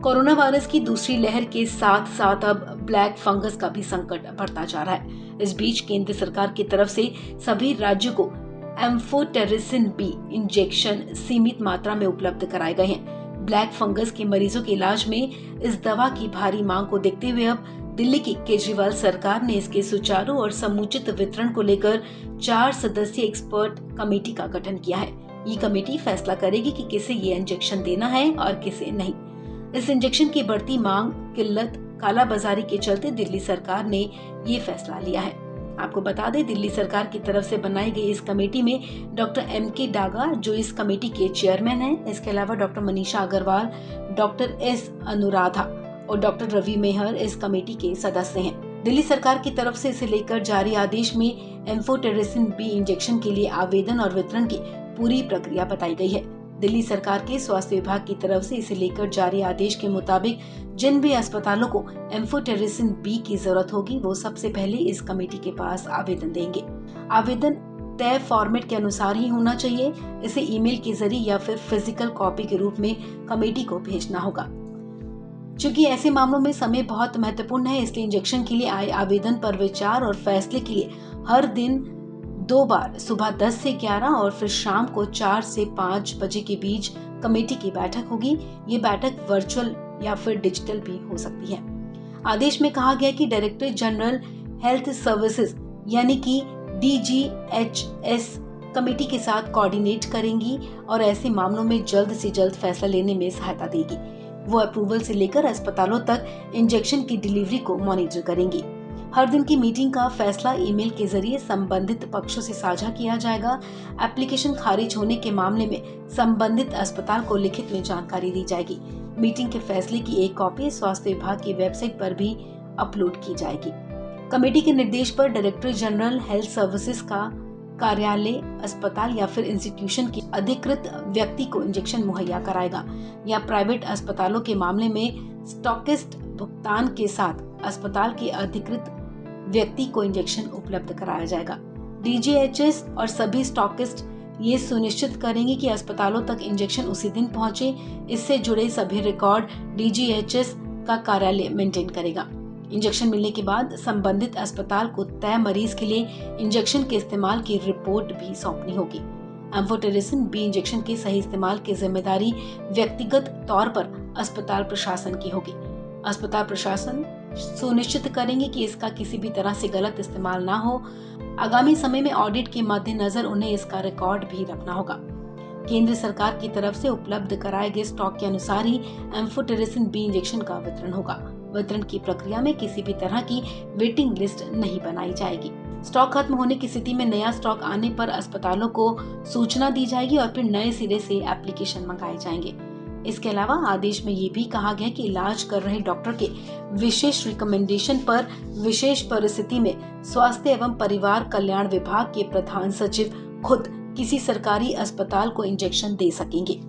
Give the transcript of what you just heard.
Corona virus की दूसरी लहर के साथ साथ अब ब्लैक फंगस का भी संकट बढ़ता जा रहा है। इस बीच केंद्र सरकार की तरफ से सभी राज्यों को एम्फोटेरिसिन बी इंजेक्शन सीमित मात्रा में उपलब्ध कराए गए हैं। ब्लैक फंगस के मरीजों के इलाज में इस दवा की भारी मांग को देखते हुए अब दिल्ली की केजरीवाल सरकार ने इसके सुचारू और समुचित वितरण को लेकर 4 सदस्यीय एक्सपर्ट कमेटी का गठन किया है। ये कमेटी फैसला करेगी कि किसे ये इंजेक्शन देना है और किसे नहीं। इस इंजेक्शन की बढ़ती मांग, किल्लत, कालाबाजारी के चलते दिल्ली सरकार ने ये फैसला लिया है। आपको बता दें, दिल्ली सरकार की तरफ से बनाई गई इस कमेटी में डॉक्टर M.K. डागा जो इस कमेटी के चेयरमैन हैं। इसके अलावा doctor Manisha Agrawal, doctor S. Anuradha और डॉक्टर रवि मेहर इस कमेटी के सदस्य हैं। दिल्ली सरकार की तरफ से इसे लेकर जारी आदेश में एम्फोटेरिसिन बी इंजेक्शन के लिए आवेदन और वितरण की पूरी प्रक्रिया बताई गई है। दिल्ली सरकार के स्वास्थ्य विभाग की तरफ से इसे लेकर जारी आदेश के मुताबिक जिन भी अस्पतालों को एम्फोटेरिसिन बी की जरूरत होगी वो सबसे पहले इस कमेटी के पास आवेदन देंगे। आवेदन तय फॉर्मेट के अनुसार ही होना चाहिए। इसे ईमेल के जरिए या फिर फिजिकल कॉपी के रूप में कमेटी को भेजना होगा। चूंकि ऐसे मामलों में समय बहुत महत्वपूर्ण है, इसलिए इंजेक्शन के लिए आए आवेदन पर विचार और फैसले के लिए हर दिन 2 बार सुबह 10 से 11 और फिर शाम को 4 से 5 बजे के बीच कमेटी की बैठक होगी। ये बैठक वर्चुअल या फिर डिजिटल भी हो सकती है। आदेश में कहा गया कि डायरेक्टर जनरल हेल्थ सर्विसेज यानी कि DGHS कमेटी के साथ कोऑर्डिनेट करेंगी और ऐसे मामलों में जल्द से जल्द फैसला लेने में सहायता देगी। वो अप्रूवल से लेकर अस्पतालों तक इंजेक्शन की डिलीवरी को मॉनिटर करेंगी। हर दिन की मीटिंग का फैसला ईमेल के जरिए संबंधित पक्षों से साझा किया जाएगा। एप्लीकेशन खारिज होने के मामले में संबंधित अस्पताल को लिखित में जानकारी दी जाएगी। मीटिंग के फैसले की एक कॉपी स्वास्थ्य विभाग की वेबसाइट पर भी अपलोड की जाएगी। कमेटी के निर्देश पर डायरेक्टर जनरल हेल्थ सर्विसेज का कार्यालय अस्पताल या फिर इंस्टीट्यूशन के अधिकृत व्यक्ति को इंजेक्शन मुहैया कराएगा या प्राइवेट अस्पतालों के मामले में स्टॉकिस्ट भुगतान के साथ अस्पताल के अधिकृत व्यक्ति को इंजेक्शन उपलब्ध कराया जाएगा। DGHS और सभी स्टॉकिस्ट ये सुनिश्चित करेंगे कि अस्पतालों तक इंजेक्शन उसी दिन पहुंचे। इससे जुड़े सभी रिकॉर्ड DGHS का कार्यालय मेंटेन करेगा। इंजेक्शन मिलने के बाद संबंधित अस्पताल को तय मरीज के लिए इंजेक्शन के इस्तेमाल की रिपोर्ट भी सौंपनी होगी। एम्फोटेरिसिन बी इंजेक्शन के सही इस्तेमाल की जिम्मेदारी व्यक्तिगत तौर पर अस्पताल प्रशासन की होगी। अस्पताल प्रशासन सुनिश्चित करेंगे कि इसका किसी भी तरह से गलत इस्तेमाल ना हो। आगामी समय में ऑडिट के मद्देनजर उन्हें इसका रिकॉर्ड भी रखना होगा। केंद्र सरकार की तरफ से उपलब्ध कराए गए स्टॉक के अनुसार ही एम्फोटेरिसिन बी इंजेक्शन का वितरण होगा। वितरण की प्रक्रिया में किसी भी तरह की वेटिंग लिस्ट नहीं बनाई जाएगी। स्टॉक खत्म होने की स्थिति में नया स्टॉक आने पर अस्पतालों को सूचना दी जाएगी और फिर नए सिरे से एप्लीकेशन मंगाए जाएंगे। इसके अलावा आदेश में ये भी कहा गया कि इलाज कर रहे डॉक्टर के विशेष रिकमेंडेशन पर विशेष परिस्थिति में स्वास्थ्य एवं परिवार कल्याण विभाग के प्रधान सचिव खुद किसी सरकारी अस्पताल को इंजेक्शन दे सकेंगे।